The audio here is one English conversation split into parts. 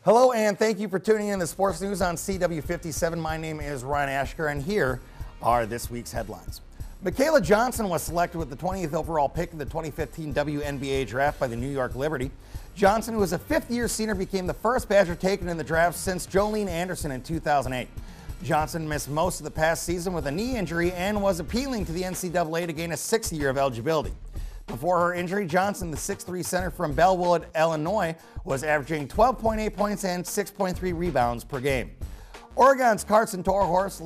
Hello, and thank you for tuning in to Sports News on CW57. My name is Ryan Ashker, and here are this week's headlines. Michaela Johnson was selected with the 20th overall pick in the 2015 WNBA draft by the New York Liberty. Johnson, who is a fifth-year senior, became the first Badger taken in the draft since Jolene Anderson in 2008. Johnson missed most of the past season with a knee injury and was appealing to the NCAA to gain a sixth year of eligibility. Before her injury, Johnson, the 6'3" center from Bellwood, Illinois, was averaging 12.8 points and 6.3 rebounds per game. Oregon's Carson Torhorse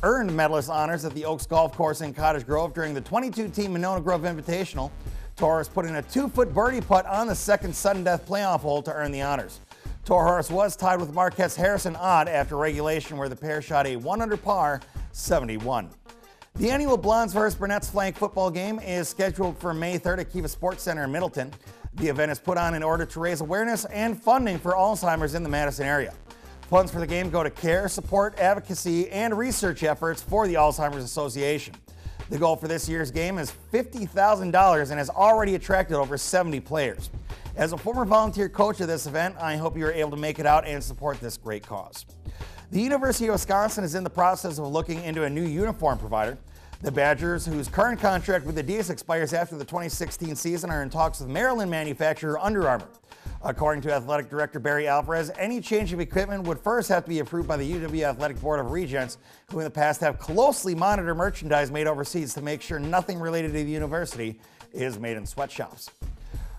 earned medalist honors at the Oaks Golf Course in Cottage Grove during the 22-team Monona Grove Invitational. Torhorse put in a 2-foot birdie putt on the second sudden death playoff hole to earn the honors. Torhorse was tied with Marquette's Harrison Odd after regulation, where the pair shot a 1 par 71. The annual Blondes vs. Brunettes flag football game is scheduled for May 3rd at Kiva Sports Center in Middleton. The event is put on in order to raise awareness and funding for Alzheimer's in the Madison area. Funds for the game go to care, support, advocacy, and research efforts for the Alzheimer's Association. The goal for this year's game is $50,000 and has already attracted over 70 players. As a former volunteer coach of this event, I hope you are able to make it out and support this great cause. The University of Wisconsin is in the process of looking into a new uniform provider. The Badgers, whose current contract with Adidas expires after the 2016 season, are in talks with Maryland manufacturer Under Armour. According to Athletic Director Barry Alvarez, any change of equipment would first have to be approved by the UW Athletic Board of Regents, who in the past have closely monitored merchandise made overseas to make sure nothing related to the university is made in sweatshops.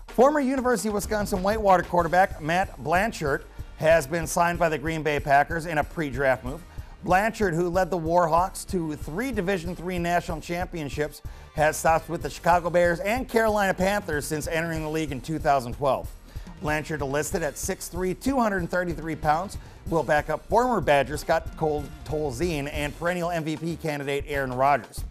Former University of Wisconsin Whitewater quarterback Matt Blanchard has been signed by the Green Bay Packers in a pre-draft move. Blanchard, who led the Warhawks to 3 Division III national championships, has stopped with the Chicago Bears and Carolina Panthers since entering the league in 2012. Blanchard, listed at 6'3", 233 pounds, will back up former Badger Scott Tolzien and perennial MVP candidate Aaron Rodgers.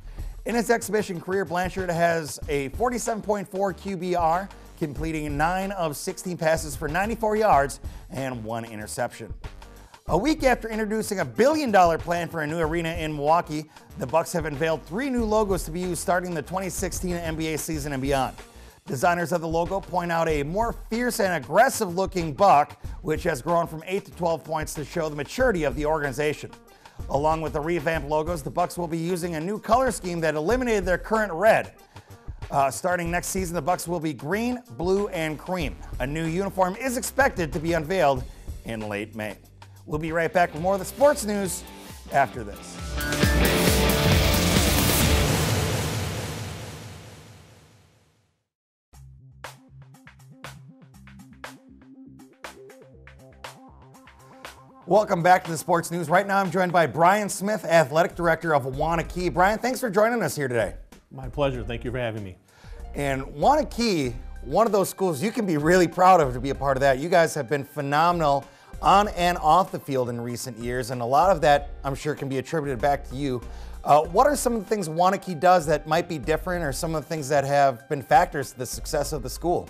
In his exhibition career, Blanchard has a 47.4 QBR, completing 9 of 16 passes for 94 yards and 1 interception. A week after introducing a $1 billion plan for a new arena in Milwaukee, the Bucks have unveiled 3 new logos to be used starting the 2016 NBA season and beyond. Designers of the logo point out a more fierce and aggressive-looking Buck, which has grown from 8 to 12 points to show the maturity of the organization. Along with the revamped logos, the Bucks will be using a new color scheme that eliminated their current red. Starting next season, the Bucks will be green, blue, and cream. A new uniform is expected to be unveiled in late May. We'll be right back with more of the sports news after this. Welcome back to the sports news. Right now I'm joined by Brian Smith, Athletic Director of Waunakee. Brian, thanks for joining us here today. My pleasure. Thank you for having me. And Waunakee, one of those schools you can be really proud of to be a part of that. You guys have been phenomenal on and off the field in recent years, and a lot of that, I'm sure, can be attributed back to you. What are some of the things Waunakee does that might be different, or some of the things that have been factors to the success of the school?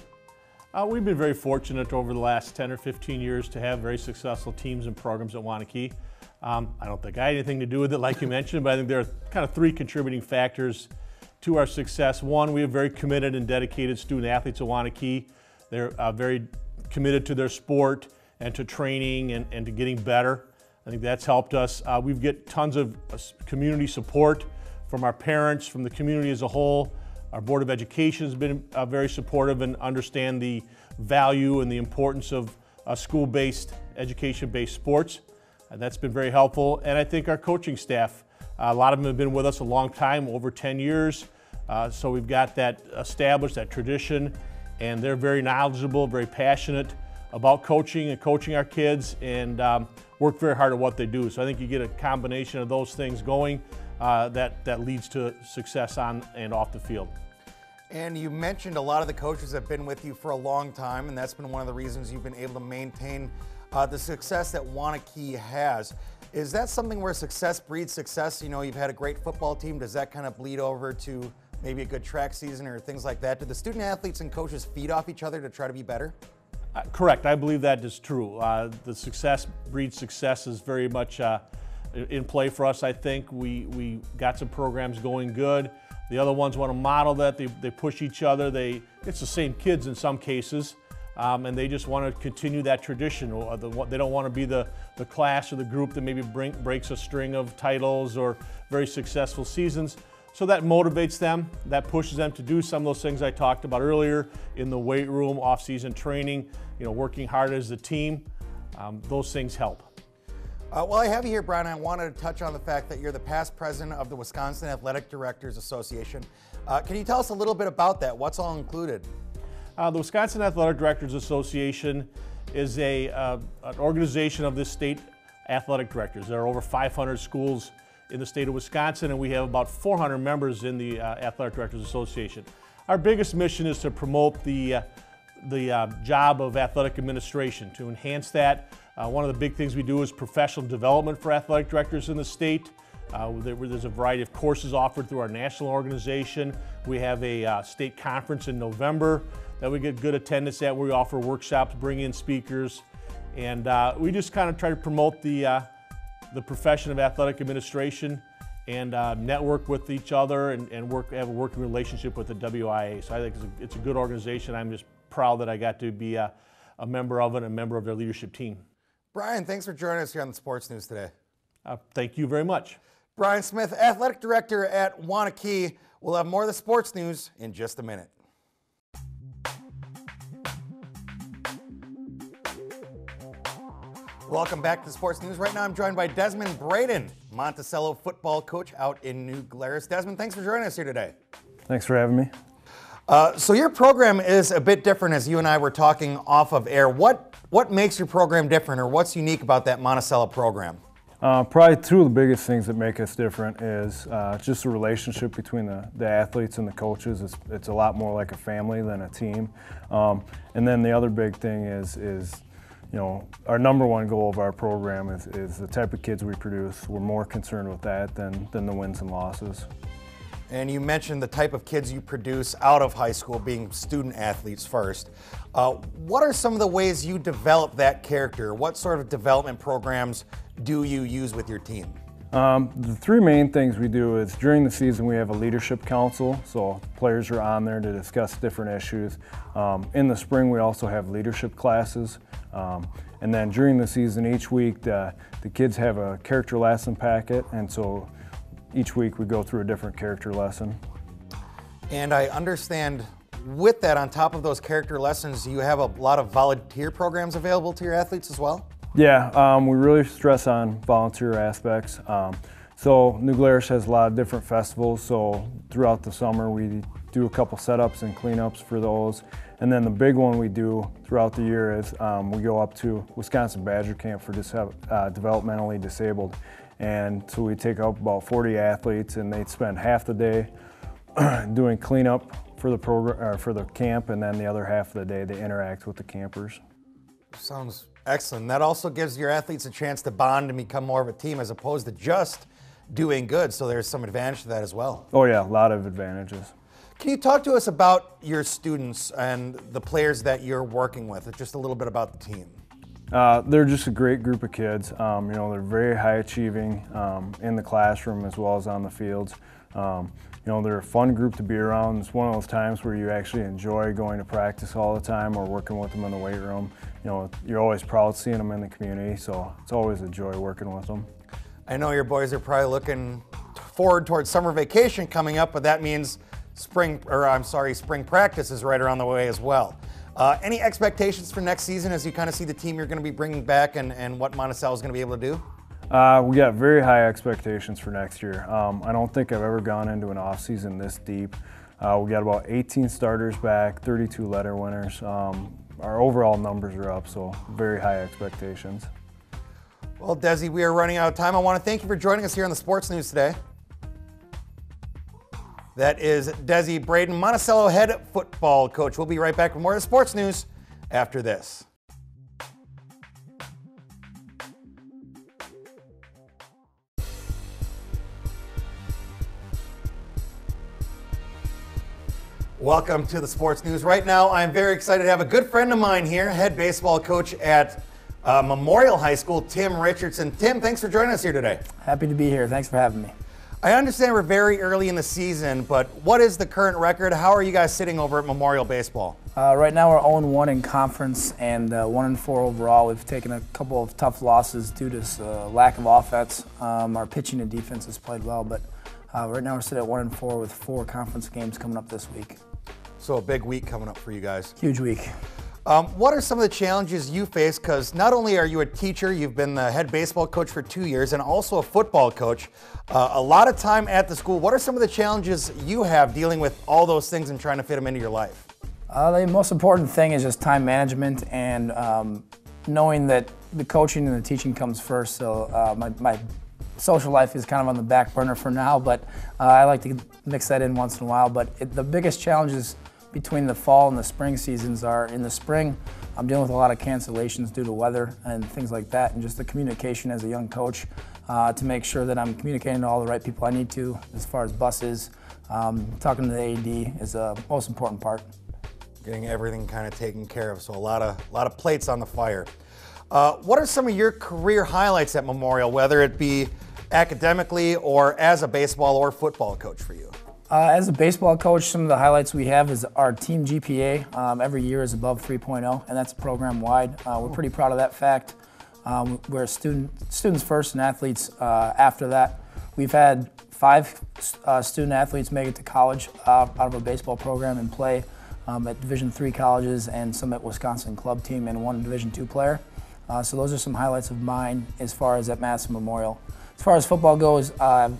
We've been very fortunate over the last 10 or 15 years to have very successful teams and programs at Waunakee. I don't think I had anything to do with it, like you mentioned, but I think there are kind of 3 contributing factors to our success. One, we have very committed and dedicated student athletes at Waunakee. They're very committed to their sport and to training and to getting better. I think that's helped us. We get tons of community support from our parents, from the community as a whole. Our Board of Education has been very supportive and understand the value and the importance of school-based, education-based sports. That's been very helpful. And I think our coaching staff, a lot of them have been with us a long time, over 10 years. So we've got that established, that tradition, and they're very knowledgeable, very passionate about coaching and coaching our kids, and work very hard at what they do. So I think you get a combination of those things going that leads to success on and off the field. And you mentioned a lot of the coaches have been with you for a long time, and that's been one of the reasons you've been able to maintain the success that Waunakee has. Is that something where success breeds success? You know, you've had a great football team. Does that kind of bleed over to maybe a good track season or things like that? Do the student athletes and coaches feed off each other to try to be better? Correct. I believe that is true. The success breeds success is very much in play for us. I think we got some programs going good. The other ones want to model that. They push each other. It's the same kids in some cases, and they just want to continue that tradition. They don't want to be the class or the group that maybe breaks a string of titles or very successful seasons. So that motivates them, that pushes them to do some of those things I talked about earlier in the weight room, off-season training, working hard as a team. Those things help. While I have you here, Brian, I wanted to touch on the fact that you're the past president of the Wisconsin Athletic Directors Association. Can you tell us a little bit about that? What's all included? The Wisconsin Athletic Directors Association is an organization of the state athletic directors. There are over 500 schools in the state of Wisconsin, and we have about 400 members in the Athletic Directors Association. Our biggest mission is to promote the job of athletic administration, to enhance that. One of the big things we do is professional development for athletic directors in the state. There's a variety of courses offered through our national organization. We have a state conference in November that we get good attendance at, where we offer workshops, bring in speakers, and we just kind of try to promote the profession of athletic administration and network with each other and have a working relationship with the WIA. So I think it's a good organization. I'm just proud that I got to be a member of it and a member of their leadership team. Brian, thanks for joining us here on the Sports News today. Thank you very much. Brian Smith, Athletic Director at Waunakee. We'll have more of the sports news in just a minute. Welcome back to Sports News. Right now I'm joined by Desmond Braden, Monticello football coach out in New Glarus. Desmond, thanks for joining us here today. Thanks for having me. So your program is a bit different, as you and I were talking off of air. What makes your program different, or what's unique about that Monticello program? Probably two of the biggest things that make us different is just the relationship between the athletes and the coaches. It's a lot more like a family than a team. And then the other big thing is our number one goal of our program is the type of kids we produce. We're more concerned with that than the wins and losses. And you mentioned the type of kids you produce out of high school being student athletes first. What are some of the ways you develop that character? What sort of development programs do you use with your team? The three main things we do is during the season we have a leadership council, so players are on there to discuss different issues. In the spring we also have leadership classes. And then during the season each week the kids have a character lesson packet, and so each week we go through a different character lesson. And I understand with that, on top of those character lessons, you have a lot of volunteer programs available to your athletes as well? Yeah, we really stress on volunteer aspects. So New Glarus has a lot of different festivals, so throughout the summer we do a couple setups and cleanups for those. And then the big one we do throughout the year is we go up to Wisconsin Badger Camp for developmentally disabled. And so we take up about 40 athletes, and they spend half the day doing cleanup for the program, for the camp, and then the other half of the day they interact with the campers. Sounds excellent. That also gives your athletes a chance to bond and become more of a team as opposed to just doing good, so there's some advantage to that as well. Oh yeah, a lot of advantages. Can you talk to us about your students and the players that you're working with, just a little bit about the team? They're just a great group of kids. They're very high achieving in the classroom as well as on the fields. They're a fun group to be around. It's one of those times where you actually enjoy going to practice all the time or working with them in the weight room. You're always proud seeing them in the community, so it's always a joy working with them. I know your boys are probably looking forward towards summer vacation coming up, but that means spring practice is right around the way as well. Any expectations for next season as you kind of see the team you're going to be bringing back and what Monticello is going to be able to do? We got very high expectations for next year. I don't think I've ever gone into an off-season this deep. We got about 18 starters back, 32 letter winners. Our overall numbers are up, so very high expectations. Well, Desi, we are running out of time. I want to thank you for joining us here on the Sports News today. That is Desi Braden, Monticello head football coach. We'll be right back with more of the sports news after this. Welcome to the Sports News. Right now, I'm very excited to have a good friend of mine here, head baseball coach at Memorial High School, Tim Richardson. Tim, thanks for joining us here today. Happy to be here. Thanks for having me. I understand we're very early in the season, but what is the current record? How are you guys sitting over at Memorial Baseball? Right now we're 0-1 in conference and 1-4 overall. We've taken a couple of tough losses due to lack of offense. Our pitching and defense has played well, but right now we're sitting at 1-4 with 4 conference games coming up this week. So a big week coming up for you guys. Huge week. What are some of the challenges you face? Because not only are you a teacher, you've been the head baseball coach for 2 years and also a football coach. A lot of time at the school. What are some of the challenges you have dealing with all those things and trying to fit them into your life? The most important thing is just time management and knowing that the coaching and the teaching comes first. So my social life is kind of on the back burner for now, but I like to mix that in once in a while. But the biggest challenges between the fall and the spring seasons are in the spring, I'm dealing with a lot of cancellations due to weather and things like that, and just the communication as a young coach to make sure that I'm communicating to all the right people I need to as far as buses. Talking to the AD is the most important part. Getting everything kind of taken care of, so a lot of plates on the fire. What are some of your career highlights at Memorial, whether it be academically or as a baseball or football coach for you? As a baseball coach, some of the highlights we have is our team GPA every year is above 3.0, and that's program-wide. We're pretty proud of that fact. We're students first and athletes after that. We've had 5 student athletes make it to college out of a baseball program and play at Division III colleges and some at Wisconsin club team and 1 Division II player. So those are some highlights of mine as far as at Madison Memorial. As far as football goes, I've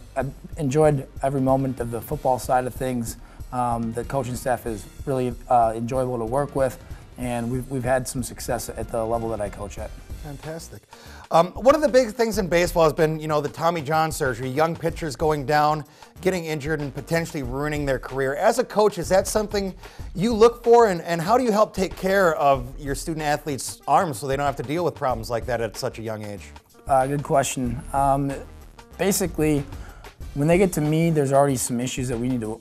enjoyed every moment of the football side of things. The coaching staff is really enjoyable to work with, and we've had some success at the level that I coach at. Fantastic. One of the big things in baseball has been, the Tommy John surgery, young pitchers going down, getting injured, and potentially ruining their career. As a coach, is that something you look for, and how do you help take care of your student athletes' arms so they don't have to deal with problems like that at such a young age? Good question. Basically, when they get to me, there's already some issues that we need to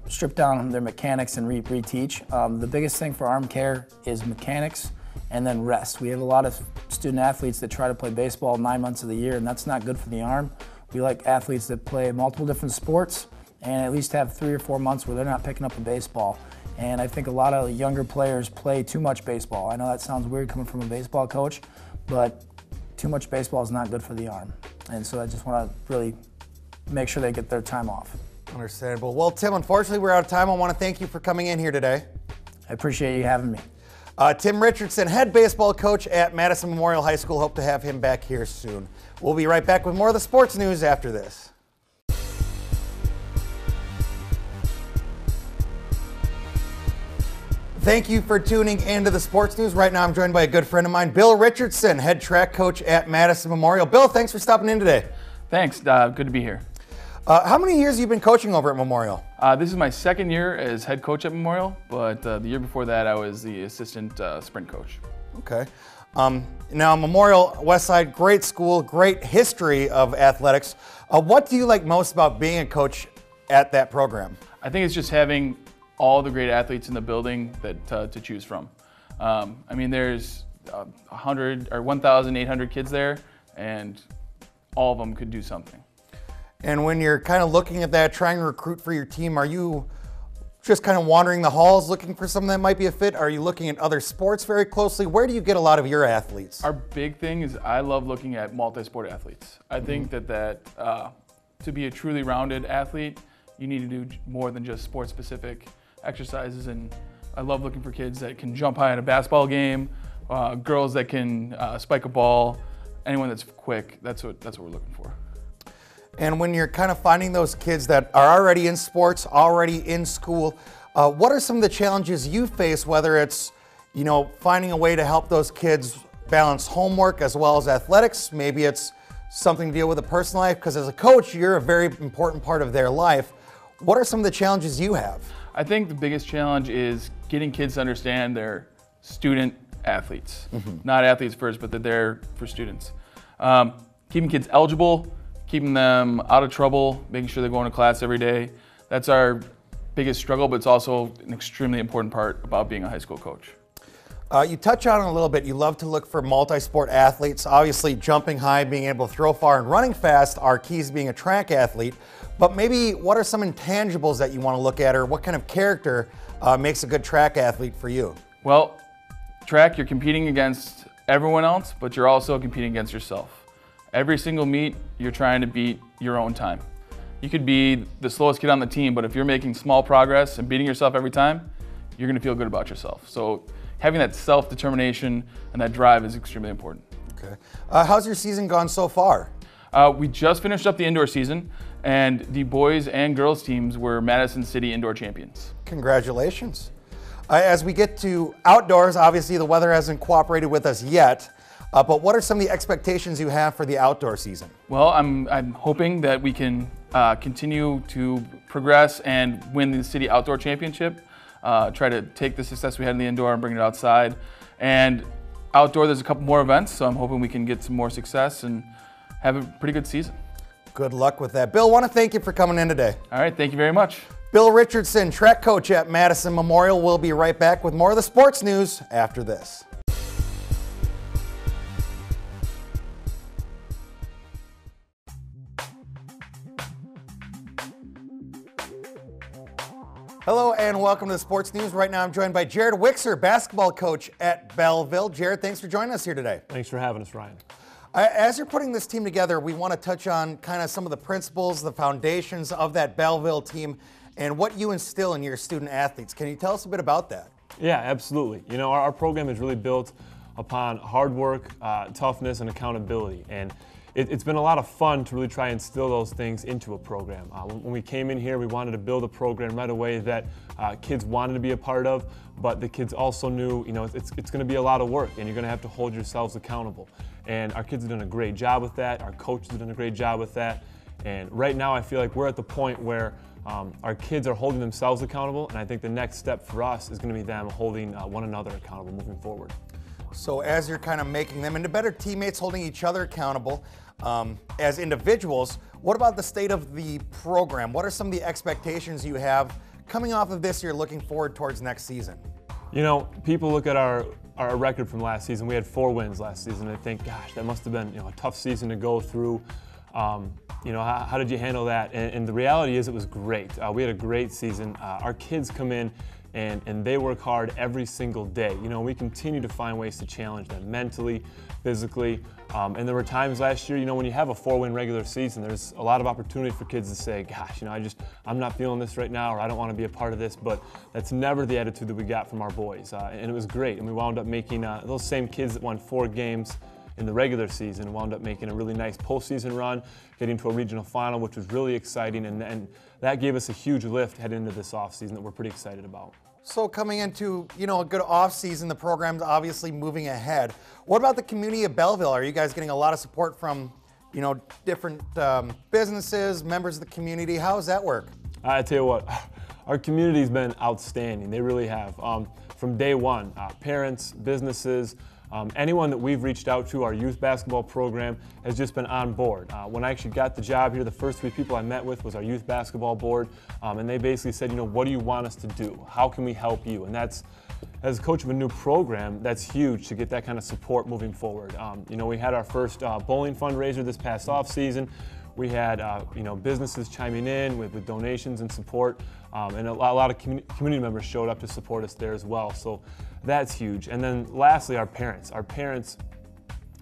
strip down their mechanics and reteach. The biggest thing for arm care is mechanics and then rest. We have a lot of student athletes that try to play baseball 9 months of the year, and that's not good for the arm. We like athletes that play multiple different sports and at least have 3 or 4 months where they're not picking up a baseball. And I think a lot of younger players play too much baseball. I know that sounds weird coming from a baseball coach, but too much baseball is not good for the arm. And so I just want to really make sure they get their time off. Understandable. Well, Tim, unfortunately, we're out of time. I want to thank you for coming in here today. I appreciate you having me. Tim Richardson, head baseball coach at Madison Memorial High School. Hope to have him back here soon. We'll be right back with more of the sports news after this. Thank you for tuning into the sports news. Right now I'm joined by a good friend of mine, Bill Richardson, head track coach at Madison Memorial. Bill, thanks for stopping in today. Thanks, good to be here. How many years have you been coaching over at Memorial? This is my 2nd year as head coach at Memorial, but the year before that I was the assistant sprint coach. Okay. Now Memorial Westside, great school, great history of athletics. What do you like most about being a coach at that program? I think it's just having all the great athletes in the building that to choose from. I mean, there's 100 or 1,800 kids there, and all of them could do something. And when you're kind of looking at that, trying to recruit for your team, are you just kind of wandering the halls looking for someone that might be a fit? Are you looking at other sports very closely? Where do you get a lot of your athletes? Our big thing is I love looking at multi-sport athletes. I think that to be a truly rounded athlete, you need to do more than just sport-specific exercises, and I love looking for kids that can jump high in a basketball game, girls that can spike a ball, anyone that's quick. That's what we're looking for. And when you're kind of finding those kids that are already in sports, already in school, what are some of the challenges you face, whether it's, finding a way to help those kids balance homework as well as athletics? Maybe it's something to deal with a personal life, because as a coach, you're a very important part of their life. What are some of the challenges you have? I think the biggest challenge is getting kids to understand they're student athletes. Not athletes first, but that they're for students. Keeping kids eligible, keeping them out of trouble, making sure they're going to class every day. That's our biggest struggle, but it's also an extremely important part about being a high school coach. You touch on it a little bit. You love to look for multi-sport athletes. Obviously, jumping high, being able to throw far, and running fast are keys to being a track athlete. but maybe what are some intangibles that you want to look at, or what kind of character makes a good track athlete for you? Well, track, you're competing against everyone else, but you're also competing against yourself. Every single meet, you're trying to beat your own time. You could be the slowest kid on the team, but if you're making small progress and beating yourself every time, you're going to feel good about yourself. So having that self-determination and that drive is extremely important. Okay. How's your season gone so far? We just finished up the indoor season, and the boys and girls teams were Madison City indoor champions. Congratulations. As we get to outdoors, obviously the weather hasn't cooperated with us yet, but what are some of the expectations you have for the outdoor season? Well, I'm hoping that we can continue to progress and win the city outdoor championship, try to take the success we had in the indoor and bring it outside. And outdoor, there's a couple more events, so I'm hoping we can get some more success and have a pretty good season. Good luck with that. Bill, I want to thank you for coming in today. All right, thank you very much. Bill Richardson, track coach at Madison Memorial. We'll be right back with more of the sports news after this. Hello and welcome to the Sports News. Right now I'm joined by Jared Wixer, basketball coach at Belleville. Jared, thanks for joining us here today. Thanks for having us, Ryan. As you're putting this team together, we want to touch on kind of some of the principles, the foundations of that Belleville team, and what you instill in your student athletes. Can you tell us a bit about that? Yeah, absolutely. You know, our program is really built upon hard work, toughness, and accountability. And it's been a lot of fun to really try and instill those things into a program. When we came in here, we wanted to build a program right away that kids wanted to be a part of, but the kids also knew, you know, it's going to be a lot of work, and you're going to have to hold yourselves accountable. And our kids have done a great job with that. Our coaches have done a great job with that. And right now, I feel like we're at the point where our kids are holding themselves accountable, and I think the next step for us is going to be them holding one another accountable moving forward. So as you're kind of making them into better teammates, holding each other accountable as individuals, what about the state of the program? What are some of the expectations you have coming off of this year, looking forward towards next season? You know, people look at our record from last season. We had 4 wins last season. And they think, gosh, that must have been, you know, a tough season to go through. You know, how did you handle that? And the reality is it was great. We had a great season. Our kids come in and they work hard every single day. You know, we continue to find ways to challenge them mentally, physically. And there were times last year, you know, when you have a 4-win regular season, there's a lot of opportunity for kids to say, gosh, you know, I'm not feeling this right now, or I don't want to be a part of this. But that's never the attitude that we got from our boys. And it was great. And we wound up making those same kids that won 4 games in the regular season wound up making a really nice postseason run, getting to a regional final, which was really exciting, and that gave us a huge lift heading into this offseason that we're pretty excited about. So coming into, you know, a good off-season, the program's obviously moving ahead. What about the community of Belleville? Are you guys getting a lot of support from, you know, different businesses, members of the community? How does that work? I tell you what, our community's been outstanding. They really have. From day one, parents, businesses, anyone that we've reached out to, our youth basketball program has just been on board. When I actually got the job here, the first 3 people I met with was our youth basketball board, and they basically said, you know, what do you want us to do? How can we help you? And that's, as a coach of a new program, that's huge to get that kind of support moving forward. You know, we had our first bowling fundraiser this past off season. We had you know, businesses chiming in with donations and support, and a lot of community members showed up to support us there as well. So that's huge. And then lastly, our parents. Our parents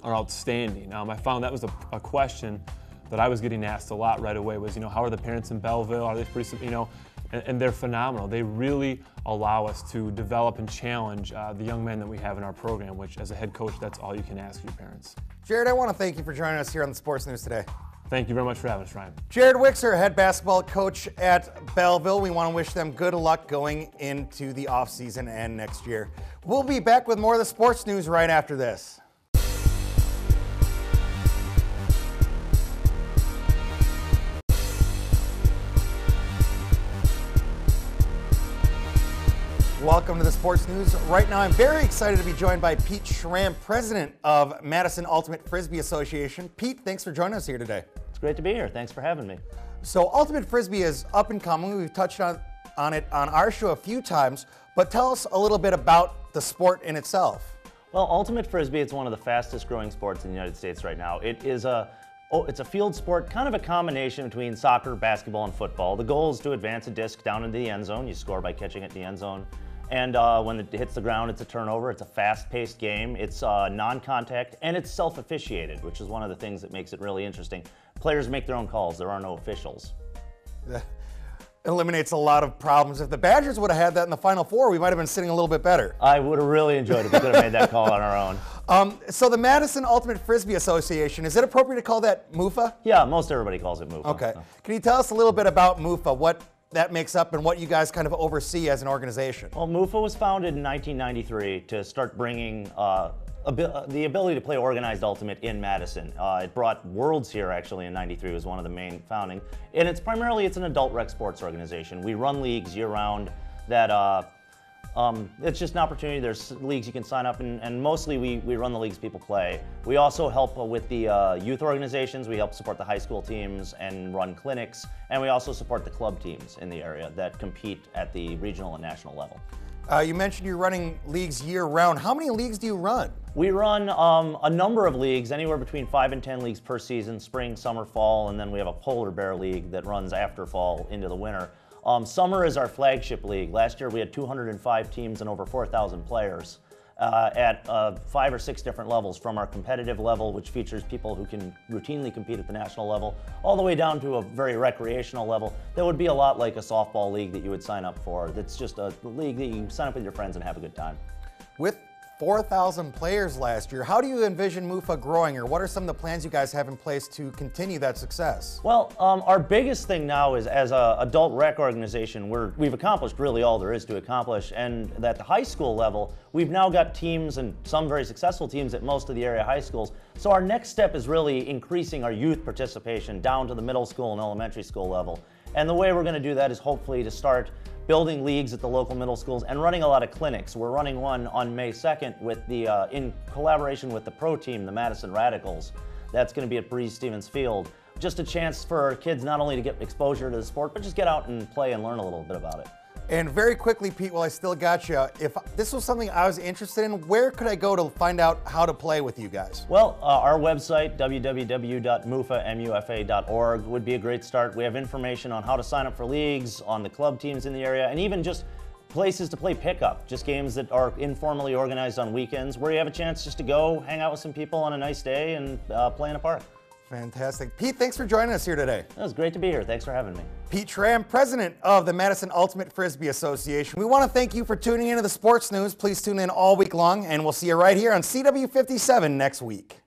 are outstanding. I found that was a question that I was getting asked a lot right away was, you know, how are the parents in Belleville? Are they pretty, you know, and they're phenomenal. They really allow us to develop and challenge the young men that we have in our program, which as a head coach, that's all you can ask your parents. Jared, I want to thank you for joining us here on the Sports News today. Thank you very much for having us, Ryan. Jared Wixer, head basketball coach at Belleville. We want to wish them good luck going into the offseason and next year. We'll be back with more of the sports news right after this. Welcome to the Sports News. Right now, I'm very excited to be joined by Pete Schramm, president of Madison Ultimate Frisbee Association. Pete, thanks for joining us here today. It's great to be here. Thanks for having me. So Ultimate Frisbee is up and coming. We've touched on it on our show a few times, but tell us a little bit about the sport in itself. Well, Ultimate Frisbee is one of the fastest growing sports in the United States right now. It is a Oh, it's a field sport, kind of a combination between soccer, basketball, and football. The goal is to advance a disc down into the end zone. You score by catching it in the end zone. And when it hits the ground, it's a turnover. It's a fast-paced game. It's non-contact, and it's self-officiated, which is one of the things that makes it really interesting. Players make their own calls. There are no officials. That eliminates a lot of problems. If the Badgers would have had that in the Final Four, we might have been sitting a little bit better. I would have really enjoyed it if we could have made that call on our own. So the Madison Ultimate Frisbee Association, is it appropriate to call that MUFA? Yeah, most everybody calls it MUFA. Okay. Can you tell us a little bit about MUFA, what that makes up and what you guys kind of oversee as an organization? Well, MUFA was founded in 1993 to start bringing the ability to play organized ultimate in Madison. It brought Worlds here actually in '93 was one of the main founding. And it's an adult rec sports organization. We run leagues year round that it's just an opportunity. There's leagues you can sign up and mostly we run the leagues people play. We also help with the youth organizations. We help support the high school teams and run clinics. And we also support the club teams in the area that compete at the regional and national level. You mentioned you're running leagues year-round. How many leagues do you run? We run a number of leagues, anywhere between 5 and 10 leagues per season, spring, summer, fall, and then we have a polar bear league that runs after fall into the winter. Summer is our flagship league. Last year we had 205 teams and over 4,000 players at 5 or 6 different levels, from our competitive level, which features people who can routinely compete at the national level, all the way down to a very recreational level that would be a lot like a softball league that you would sign up for. That's just a league that you sign up with your friends and have a good time. With 4,000 players last year, how do you envision MUFA growing, or what are some of the plans you guys have in place to continue that success? Well, our biggest thing now is, as an adult rec organization, we've accomplished really all there is to accomplish, and at the high school level, we've now got teams, and some very successful teams at most of the area high schools. So our next step is really increasing our youth participation down to the middle school and elementary school level. And the way we're going to do that is hopefully to start building leagues at the local middle schools and running a lot of clinics. We're running one on May 2nd with in collaboration with the pro team, the Madison Radicals. That's going to be at Breeze Stevens Field. Just a chance for our kids not only to get exposure to the sport, but just get out and play and learn a little bit about it. And very quickly, Pete, while I still got you, if this was something I was interested in, where could I go to find out how to play with you guys? Well, our website, www.mufa.org, would be a great start. We have information on how to sign up for leagues, on the club teams in the area, and even just places to play pickup, just games that are informally organized on weekends, where you have a chance just to go hang out with some people on a nice day and play in a park. Fantastic. Pete, thanks for joining us here today. It was great to be here. Thanks for having me. Pete Schramm, president of the Madison Ultimate Frisbee Association. We want to thank you for tuning into the Sports News. Please tune in all week long, and we'll see you right here on CW57 next week.